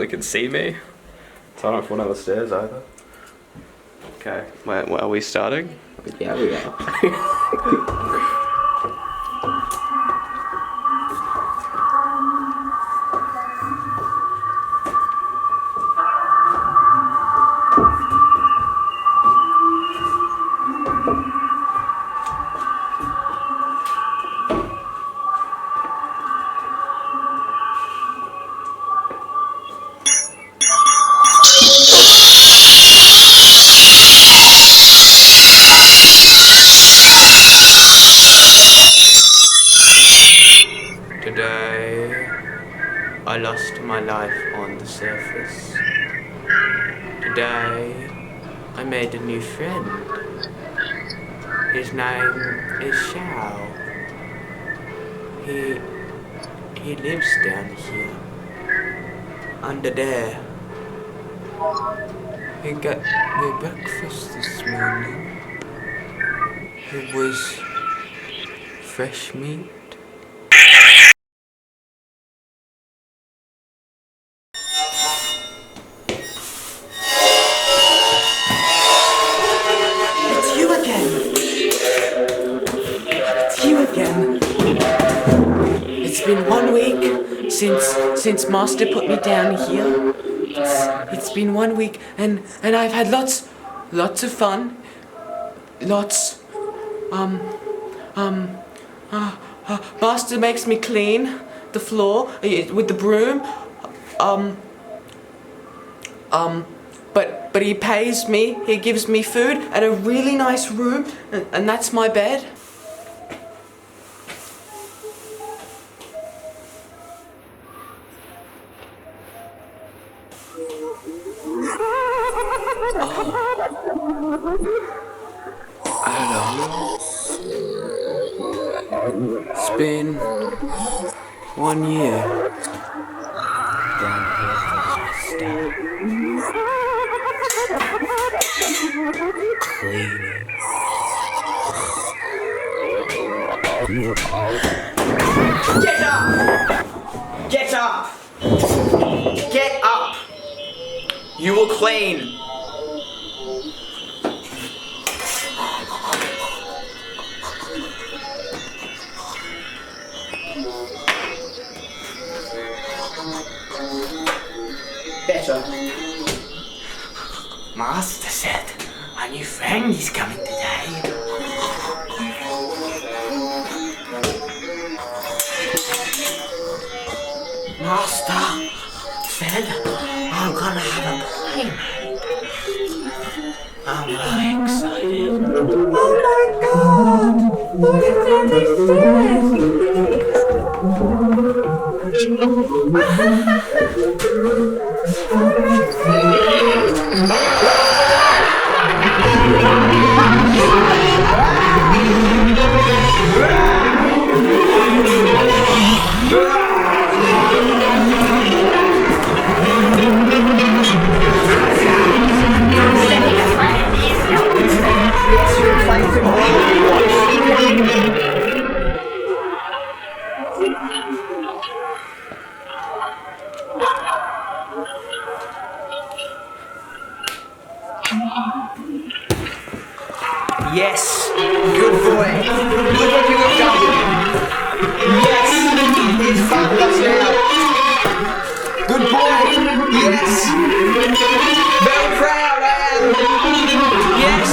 They can see me, so I don't fall down the stairs either. Okay, where are we starting? Yeah, we are. Today, I lost my life on the surface. Today, I made a new friend. His name is Shao. He lives down here. Under there. He got me breakfast this morning. It was fresh meat. It's been 1 week since Master put me down here. It's been 1 week and I've had lots of fun. Master makes me clean the floor with the broom. But he pays me. He gives me food and a really nice room, and that's my bed. It's been 1 year down here cleaning. Get up! Get up! Get up! You will clean. Better. Master said a new friend is coming today. Master said I'm gonna have a playmate. I'm really excited. Oh my god! What Yes, good boy. Look what you have done. Yes, he's found us now. Good boy. Yes. Very proud I am. Yes.